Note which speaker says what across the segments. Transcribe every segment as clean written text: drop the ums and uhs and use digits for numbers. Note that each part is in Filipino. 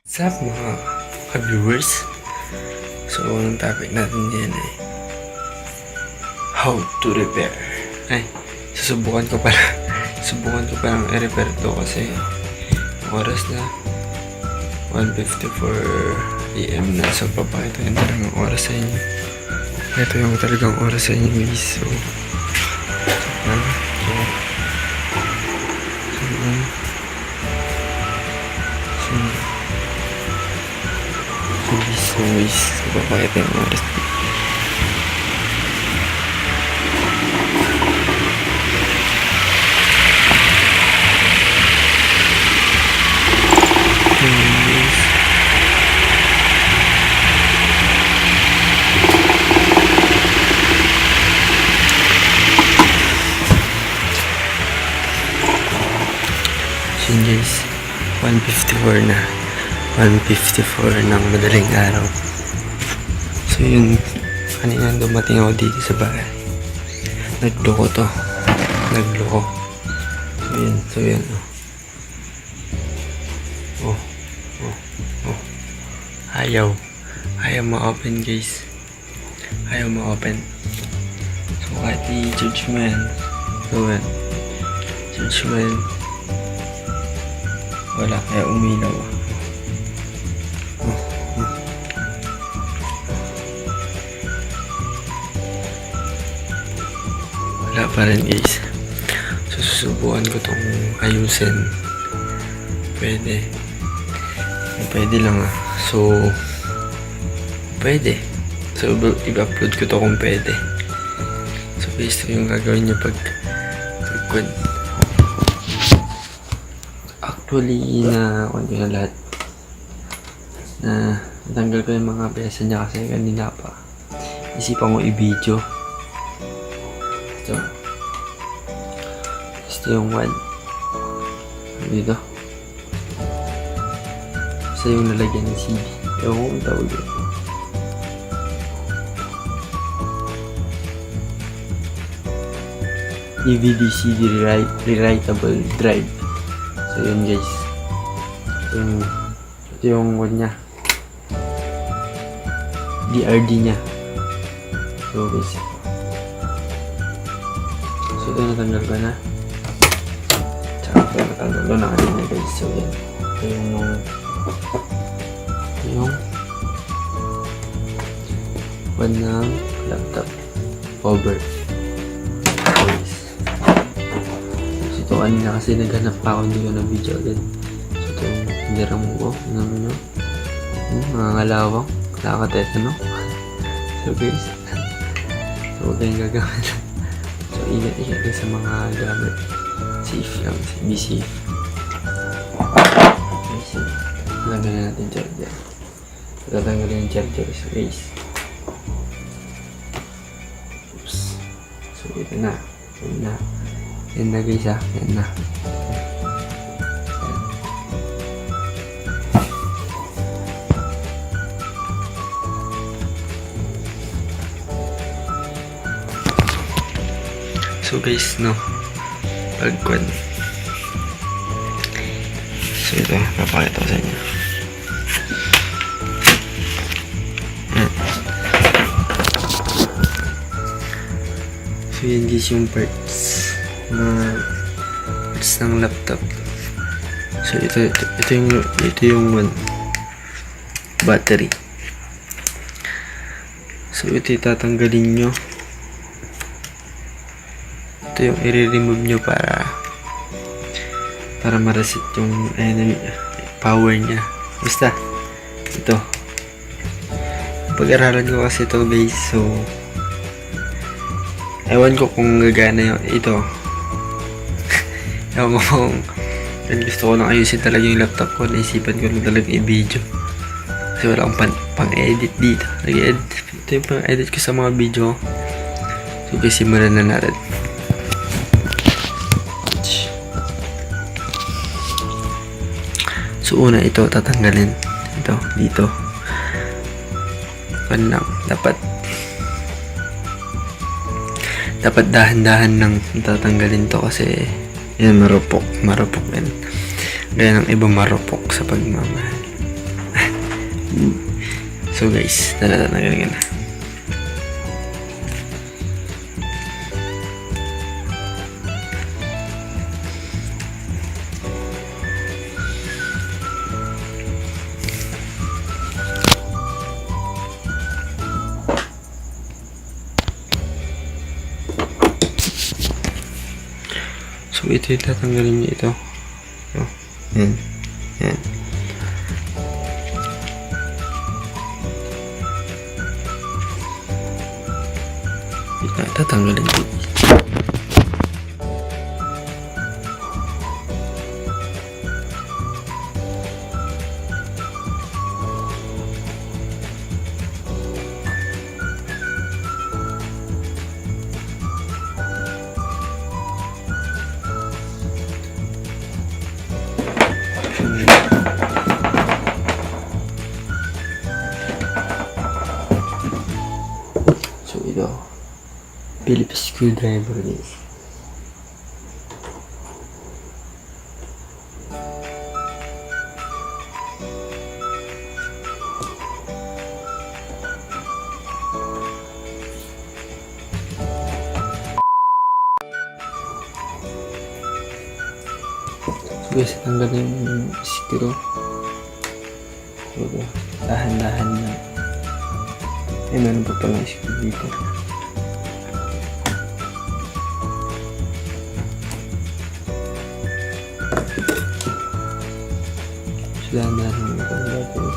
Speaker 1: What's up mga ka-viewers? So, ang topic natin yan ay how to repair. Ay, susubukan ko palang i-repair to kasi oras na 1:54 AM na. So, papakita yung talagang oras sa inyo. Ito yung talagang oras sa inyo guys. So, guys, papakita yung oras. So guys, 1:54 na. 1:54 ng madaling araw. So yun, kanina dumating ako dito sa bahay. Nagloko. So yun. Ayaw ma-open guys. Ayaw ma-open. So kahit i-judge mo yan. So yan. Judge mo yan. Wala, kaya umilaw. Wala pa rin guys. So susubukan ko tong ayusin. Pwede lang So pwede. So i-upload ko to kung pwede. So guys, ito yung gagawin nyo pag actually na lahat na natanggal ko yung mga pyesa niya kasi kanina pa isipan ko i-video. Ito yung one dito. Ito yung nalagyan ng CD. Ewan ko ang tawag yun. DVD CD rewritable drive. So yun guys. Ito yung one niya. DRD niya. So guys. So ito natanggal ko na. Tsaka ito natanggal ko na kanina guys. So yan. Ito yung one ng laptop cover. So ito kanina kasi naghanap pa ako, hindi ko na video agad. So ito yung tindirang mo. Mga ngalawang. Nakakatetano. So guys. So huwag kayong gagawin. So ingat kayo sa mga gamit. Safe lang. Be safe. Tatanggalin natin yung charger. Tatanggalin yung charger. So guys. Oops. So ito na. Yan na guys ha. Yan na. So guys, no, pagkwan. So ito, papakita ko sa inyo. So yan guys yung parts ng laptop. So ito yung one battery. So ito tatanggalin nyo. Ito yung i-remove nyo para ma-reset yung power nya. Basta ito, pag-aralan ko kasi ito guys. So ewan ko kung gagana yung ito. Ewan ko kung gusto ko lang ayusin talaga yung laptop ko. Naisipan ko lang talaga i-video kasi wala akong pang-edit dito. Ito yung pang-edit ko sa mga video. So guys, simulan na natin. So una ito tatanggalin. Ito dito. Lang. Dapat dahan-dahan lang tatanggalin to kasi yan marupok yan. Gaya ng iba marupok sa pagmamahal. So guys, galing na. So ito yung tatanggalin niya ito. So, yan. Yan. Ito tatanggalin ko. So ito, Phillips screwdriver guys. So guys, tanggalin yung screw. So dahan-dahan na. Meron pa palang screw dito. So dahan-dahan na ito dito.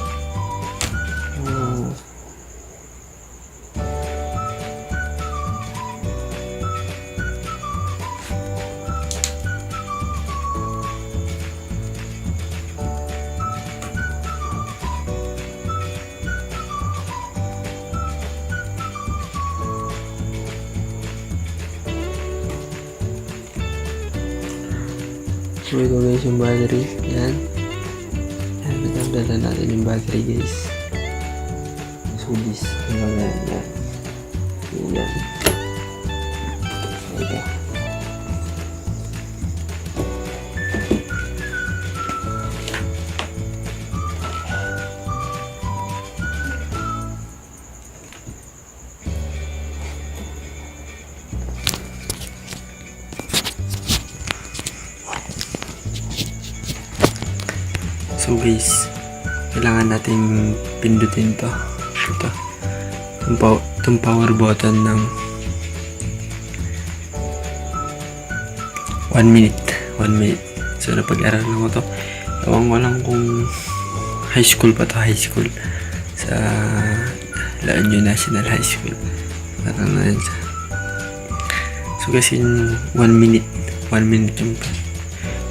Speaker 1: So ito guys yung battery. Yan. Yan. Natanggalan natin yung battery guys. So this. Yan. Yan. Ito. So guys, kailangan natin pindutin to. Ito. Itong power button ng 1 minute. 1 minute. So napag-aralan ko to. Ewan ko lang kung high school pa to. High school. Sa La Union National High School. Parang na yun. So kasi 1 minute. 1 minute yung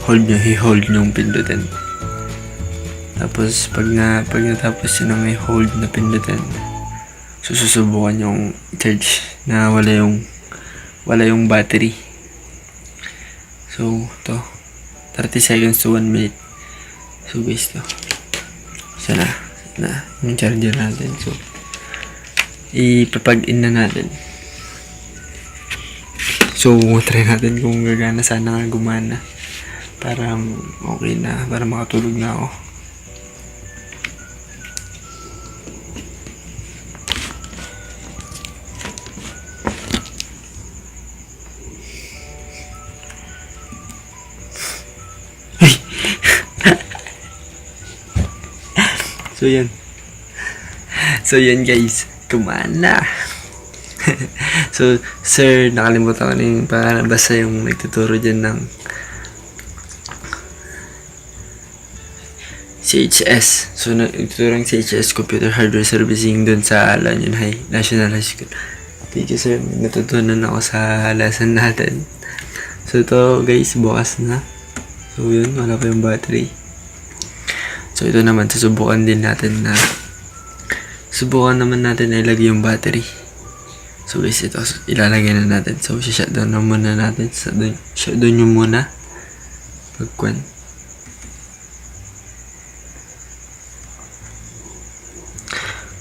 Speaker 1: i-hold nyo yung pindutin. Tapos pag natapos yun ang i-hold na pindutin, susubukan yung charge na wala yung battery. So to 30 seconds to 1 minute. So guys, to sana na yung charger natin. So ipapag in na natin. So try natin kung gagana. Sana nga gumana para okay na, para makatulog na ako. So yan guys, kumana. So sir, nakalimutan ko na yung pangalan, basta yung nagtuturo dyan ng CHS. So nagtuturo ng CHS Computer Hardware Servicing dun sa La Union National High School. Thank you sir, natutunan ako sa lesson natin. So ito guys, bukas na. So yun, wala pa yung battery. So ito naman, susubukan naman natin na ilagay yung battery. So guys, ito ilalagay na natin. So shutdown na muna natin. Shutdown nyo muna pagkwan.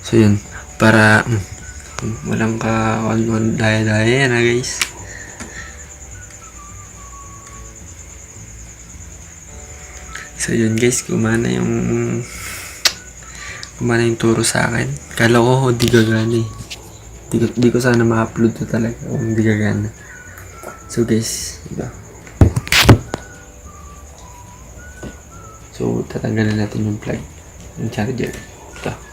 Speaker 1: So yun, para walang daya-daya na guys. So yun guys, kumana yung Kumana yung turo sa akin. Kala ko di gagana eh. Di ko sana ma-upload to talaga kung di gagana. So guys, ito. So tatanggalin natin yung plug, yung charger. Ito.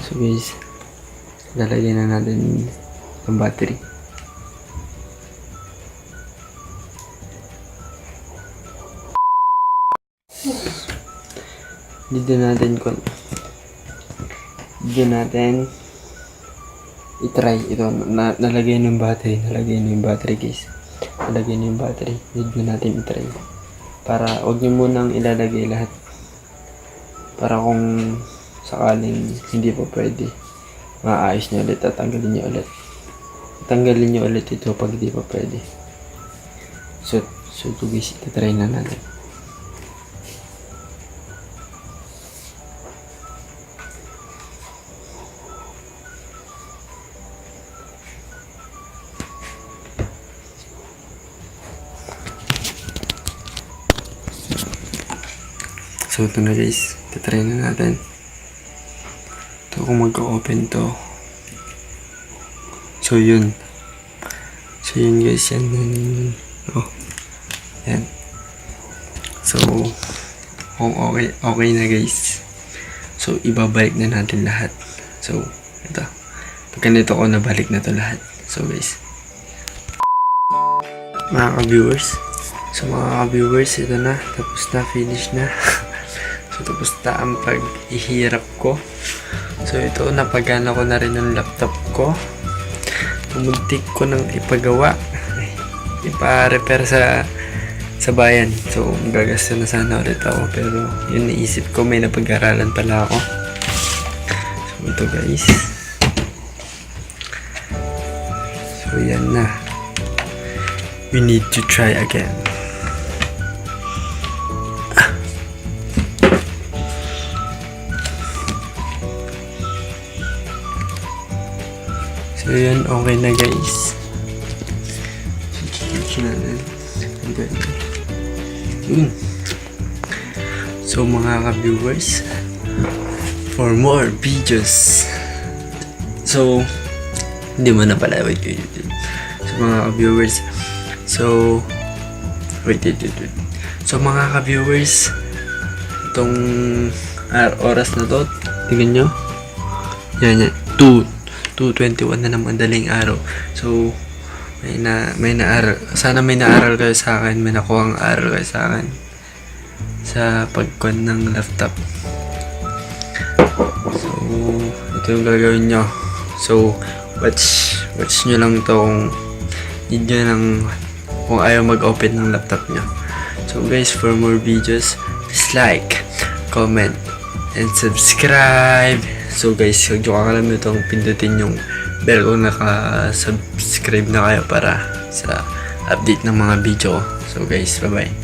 Speaker 1: So guys, lalagyan na natin ang battery. Dito natin i-try ito. Nalagay na yung battery guys. Nalagay na yung battery. Dito natin i-try. Para wag nyo munang ilalagay lahat. Para kung sakaling hindi pa pwede, maayos nyo ulit at tanggalin nyo ulit ito pag hindi pa pwede. So ito guys, iti-try na natin. So ito na guys, iti-try na natin. Ito kung mag-open to. So yun guys, yan. Oh, yan. So kung okay na guys, so ibabalik na natin lahat. So ito, pag ganito ko nabalik na to lahat. So guys, mga ka-viewers, ito na, tapos na, finish na. So tapos na ang pag-ihirap ko. So ito, napagana ko na rin yung laptop ko. Pumuntik ko nang ipagawa, ipa-repair sa bayan. So gagasta na sana ulit ako, pero yun naisip ko, may napag-aralan pala ako. So ito guys, so yan na, we need to try again. So yan, okay na guys. So mga ka-viewers, for more videos, so hindi mo na pala, wait. So mga ka-viewers, so mga ka-viewers, itong oras na to, tingnan nyo, yan 2:21 na ng madaling araw. So may naaral, sana may naaral kayo sa akin, may nakuha ang aral kayo sa akin sa pagkuhan ng laptop. So ito yung gagawin nyo. So watch nyo lang to kung need nyo lang, kung ayaw mag-open ng laptop nyo. So guys, for more videos, please like, comment, and subscribe. So guys, huwag nyo kakalimutan pindutin yung bell kung naka-subscribe na kayo para sa update ng mga video ko. So guys, bye bye.